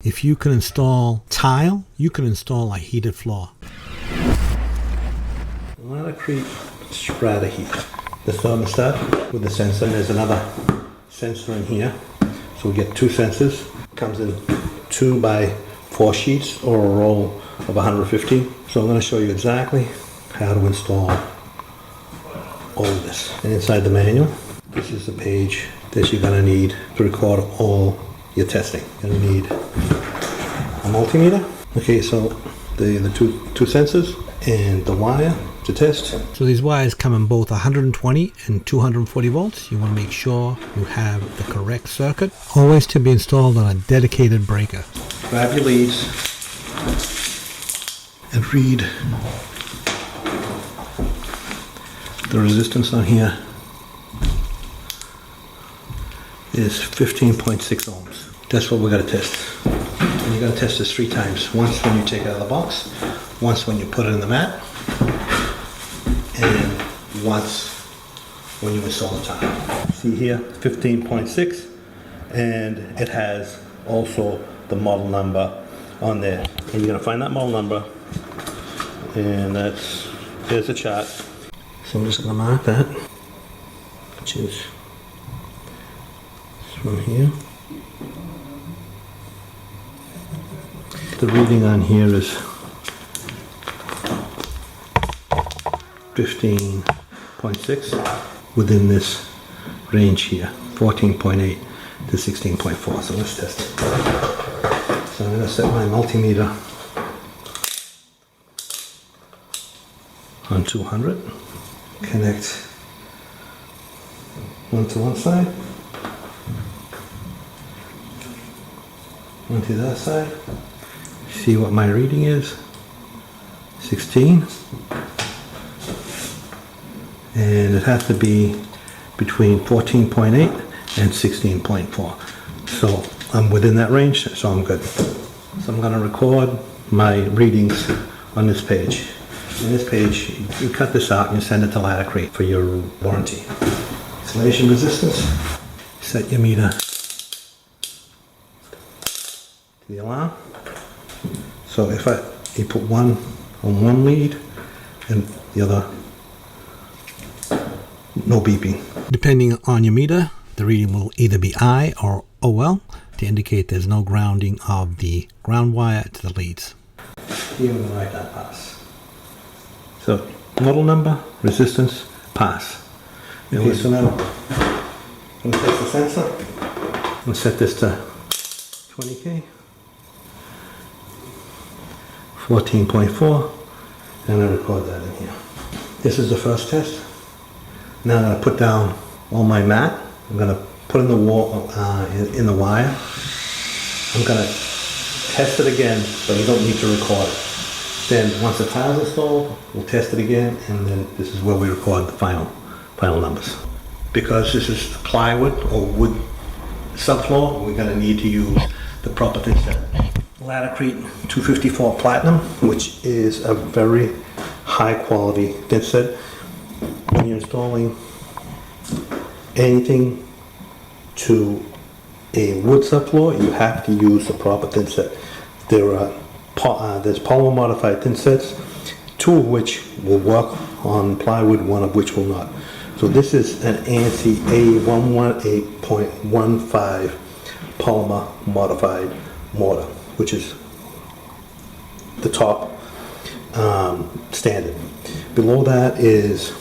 If you can install tile, you can install a heated floor. Laticrete Strata Heat. The thermostat with the sensor. There's another sensor in here. So we get two sensors. Comes in 2x4 sheets or a roll of 150. So I'm going to show you exactly how to install all of this. And inside the manual, this is the page that you're going to need to record all your testing. You're going to need a multimeter. Okay, so the two sensors and the wire to test. So these wires come in both 120 and 240 volts. You want to make sure you have the correct circuit. Always to be installed on a dedicated breaker. Grab your leads and read the resistance on here is 15.6 ohms. That's what we're going to test. And you're going to test this 3 times. Once when you take it out of the box, once when you put it in the mat, and once when you install the tile. See here, 15.6, and it has also the model number on there. And you're going to find that model number, and here's the chart. So I'm just going to mark that, which is this one here. The reading on here is 15.6 within this range here, 14.8 to 16.4. So let's test it. So I'm going to set my multimeter on 200. Connect one to one side, one to the other side. See what my reading is. 16. And it has to be between 14.8 and 16.4. So I'm within that range, so I'm good. So I'm going to record my readings on this page. On this page, you cut this out and you send it to Laticrete for your warranty. Installation resistance. Set your meter to the alarm. So if you put one on one lead and the other, no beeping. Depending on your meter, the reading will either be I or OL to indicate there's no grounding of the ground wire to the leads. Here we're going to write that pass. So model number, resistance, pass. Okay, so now I'm going to test the sensor. I'm going to set this to 20K, 14.4, and I record that in here. This is the first test. Now I'm going to put down all my mat. I'm going to put in the wall, in the wire. I'm going to test it again, but you don't need to record it. Then once the tile's installed, we'll test it again, and then this is where we record the final numbers. Because this is plywood or wood subfloor, we're going to need to use the proper thinset. Laticrete 254 Platinum, which is a very high quality thinset. When you're installing anything to a wood subfloor, you have to use the proper thinset. There's polymer modified thinsets, 2 of which will work on plywood, 1 of which will not. So this is an ANSI A118.15 polymer modified mortar, which is the top standard. Below that is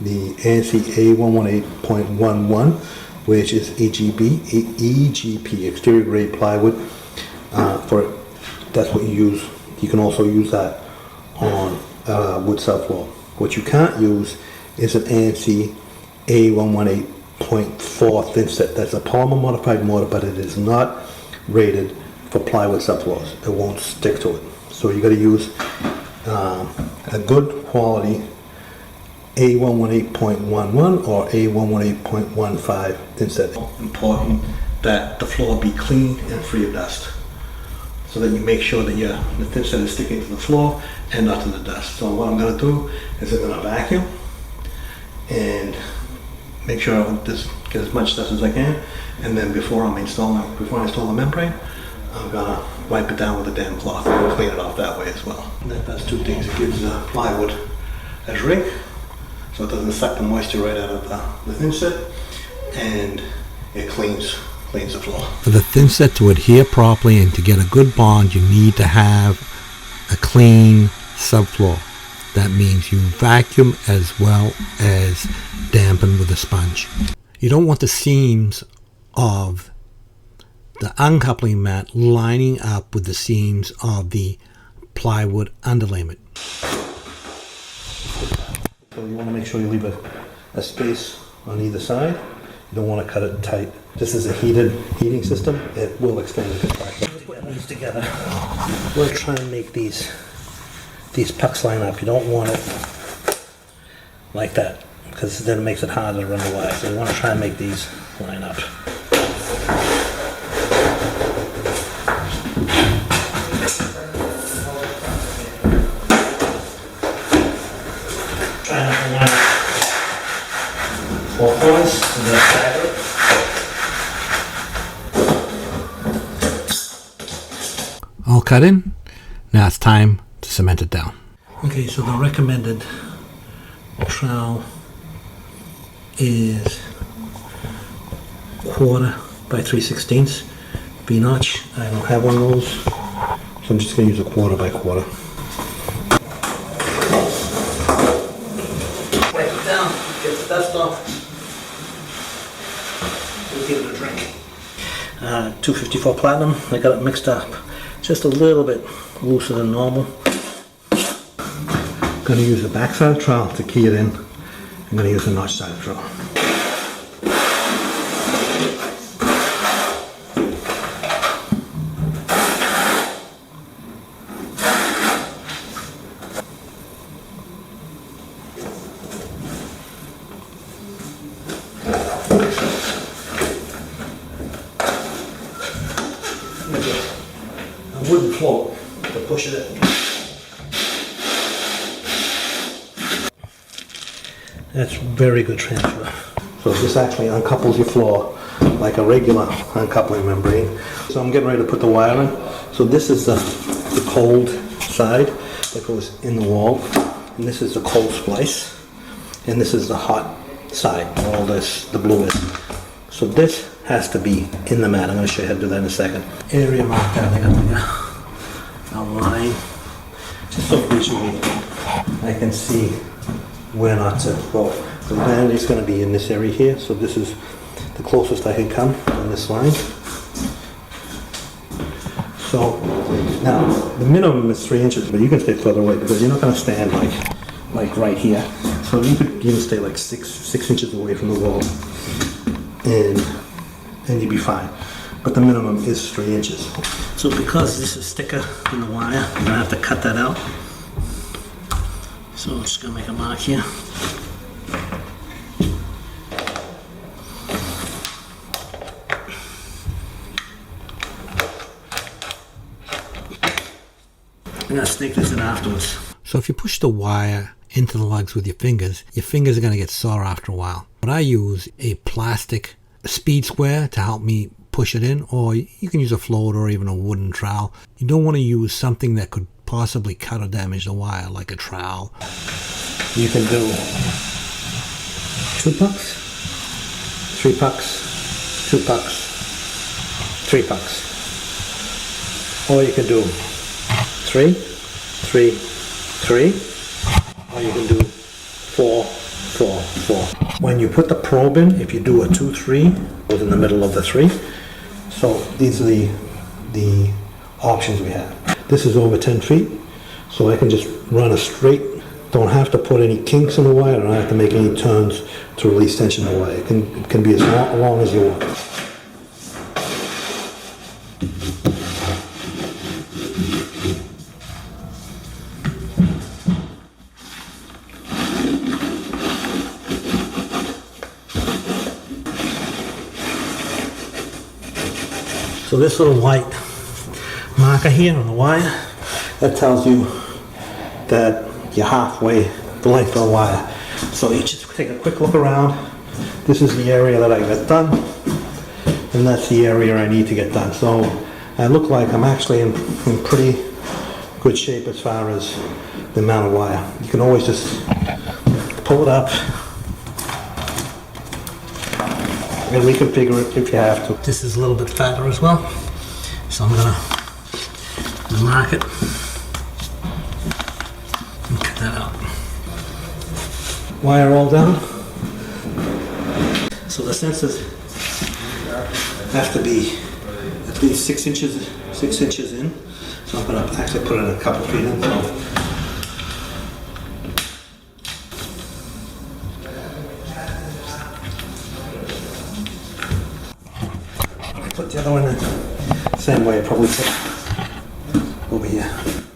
the ANSI A118.11, which is EGP, exterior grade plywood. That's what you use. You can also use that on wood subfloor. What you can't use is an ANSI A118.4 thinset. That's a polymer modified mortar, but it is not rated for plywood subfloors. It won't stick to it. So you got to use a good quality A118.11 or A118.15 thinset. Important that the floor be clean and free of dust, so that you make sure that the thinset is sticking to the floor and not to the dust. So what I'm going to do is I'm going to vacuum and make sure I just get as much dust as I can, and then before I install the membrane, I'm gonna wipe it down with a damp cloth and clean it off that way as well. And that does two things. It gives the plywood a shrink, so it doesn't suck the moisture right out of the thinset, and it cleans the floor. For the thinset to adhere properly and to get a good bond, you need to have a clean subfloor. That means you vacuum as well as dampen with a sponge. You don't want the seams of the uncoupling mat lining up with the seams of the plywood underlayment. So you want to make sure you leave a space on either side. You don't want to cut it tight. This is a heating system. It will extend the contractor. Put these together. We'll try and make these pucks line up. You don't want it like that, because then it makes it harder to run the wire. So you want to try and make these line up. Try not to line up 4 corners and then stagger it. All cut in. Now it's time to cement it down. Okay, so the recommended trowel is 1/4 by 3/16 V-notch. I don't have one of those, so I'm just going to use a 1/4 by 1/4. Wipe it down, get the dust off. We'll give it a drink. 254 Platinum. I got it mixed up just a little bit looser than normal. I'm going to use the backside trowel to key it in. I'm going to use the notch side trowel. A wooden float to push it in. That's very good transfer. So this actually uncouples your floor like a regular uncoupling membrane. So I'm getting ready to put the wire in. So this is the cold side that goes in the wall, and this is the cold splice, and this is the hot side. All this, the blue is. So this has to be in the mat. I'm going to show you how to do that in a second. Area marked out. I got like a line, just so visually I can see where not to go. The band is going to be in this area here, so this is the closest I can come on this line. So now the minimum is 3 inches, but you can stay further away because you're not going to stand like right here. So you could even stay like six inches away from the wall, and you'd be fine. But the minimum is 3 inches. So because this is thicker than the wire, I'm gonna have to cut that out. So I'm just gonna make a mark here. I'm gonna snake this in afterwards. So if you push the wire into the lugs with your fingers are going to get sore after a while. But I use a plastic speed square to help me push it in, or you can use a float or even a wooden trowel. You don't want to use something that could possibly cut or damage the wire, like a trowel. You can do 2 pucks, 3 pucks, 2 pucks, 3 pucks. Or you can do 3, 3, 3, or you can do 4, 4, 4. When you put the probe in, if you do a 2, 3, goes in the middle of the 3. So these are the options we have. This is over 10 feet, so I can just run a straight, don't have to put any kinks in the wire, I don't have to make any turns to release tension in the wire. It can be as long as you want. So this little white marker here on the wire, that tells you that you're halfway the length of the wire. So you just take a quick look around. This is the area that I got done, and that's the area I need to get done. So I look like I'm actually in pretty good shape as far as the amount of wire. You can always just pull it up and reconfigure it if you have to. This is a little bit fatter as well, so I'm gonna mark it and cut that out. Wire all down. So the sensors have to be at least 6 inches in. So I'm going to actually put it a couple feet in. So put the other one in the same way. Probably put over here.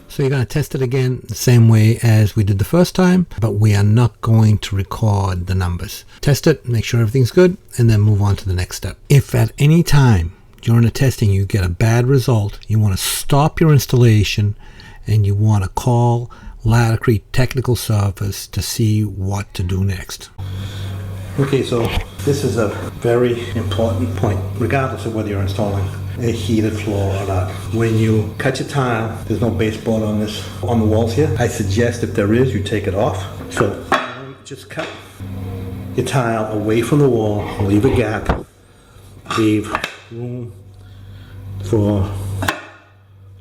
So you're going to test it again the same way as we did the first time, but we are not going to record the numbers. Test it, make sure everything's good, and then move on to the next step. If at any time during the testing you get a bad result, you want to stop your installation and you want to call Laticrete technical service to see what to do next. Okay, so this is a very important point, regardless of whether you're installing a heated floor or not. When you cut your tile, there's no baseboard on the walls here. I suggest if there is, you take it off. So just cut your tile away from the wall, leave a gap, leave room for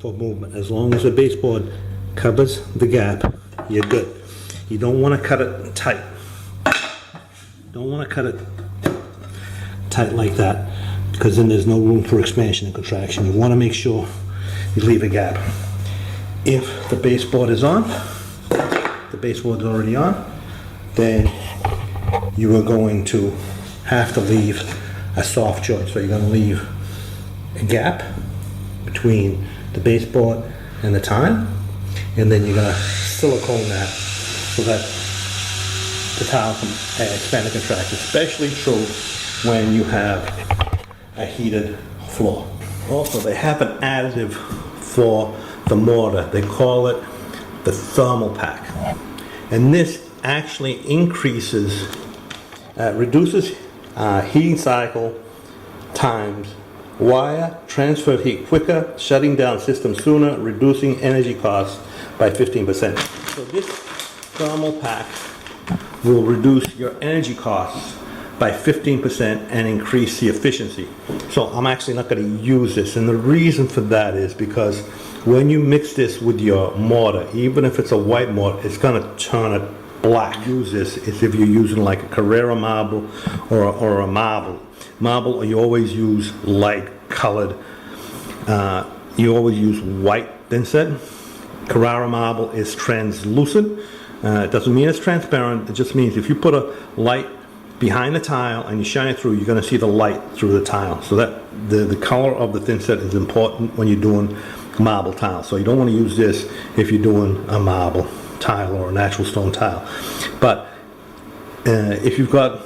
movement. As long as the baseboard covers the gap, you're good. You don't want to cut it tight. Don't want to cut it tight like that, because then there's no room for expansion and contraction. You want to make sure you leave a gap. If the baseboard is on, the baseboard is already on, then you are going to have to leave a soft joint. So you're going to leave a gap between the baseboard and the tile, and then you're going to silicone that so that the tile can expand and contract, especially true when you have a heated floor. Also, they have an additive for the mortar. They call it the thermal pack. And this actually reduces heating cycle times, wire transfer heat quicker, shutting down system sooner, reducing energy costs by 15%. So this thermal pack will reduce your energy costs by 15% and increase the efficiency. So I'm actually not going to use this, and the reason for that is because when you mix this with your mortar, even if it's a white mortar, it's going to turn it black. Use this as if you're using like a Carrara marble or a marble. Marble, you always use light colored. You always use white thinset. Carrara marble is translucent. It doesn't mean it's transparent. It just means if you put a light behind the tile and you shine it through, you're going to see the light through the tile. So that the color of the thinset is important when you're doing marble tile. So you don't want to use this if you're doing a marble tile or a natural stone tile. But if you've got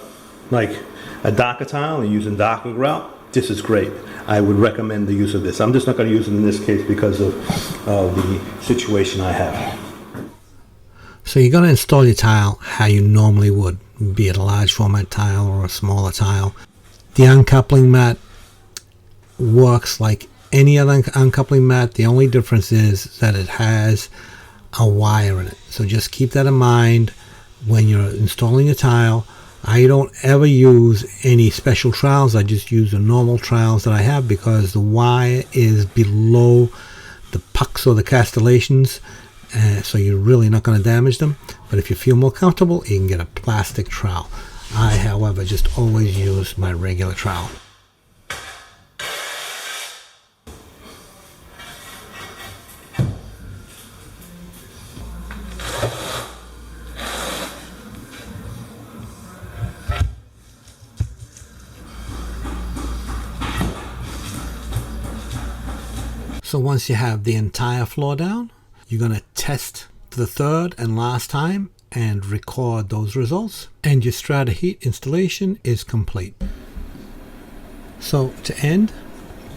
like a darker tile and you're using darker grout, this is great. I would recommend the use of this. I'm just not going to use it in this case because of the situation I have. So you're going to install your tile how you normally would, be it a large format tile or a smaller tile. The uncoupling mat works like any other uncoupling mat. The only difference is that it has a wire in it. So just keep that in mind when you're installing a tile. I don't ever use any special trowels. I just use the normal trowels that I have because the wire is below the pucks or the castellations. So you're really not going to damage them. But if you feel more comfortable, you can get a plastic trowel. I, however, just always use my regular trowel. So once you have the entire floor down, you're going to test the third and last time and record those results, and your Strata Heat installation is complete. So to end,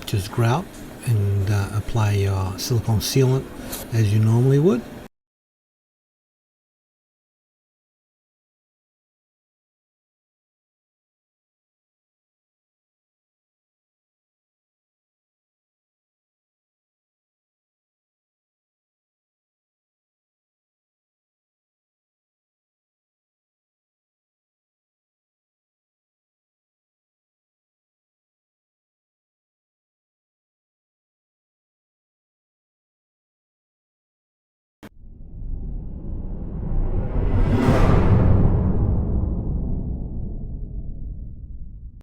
just grout and apply your silicone sealant as you normally would.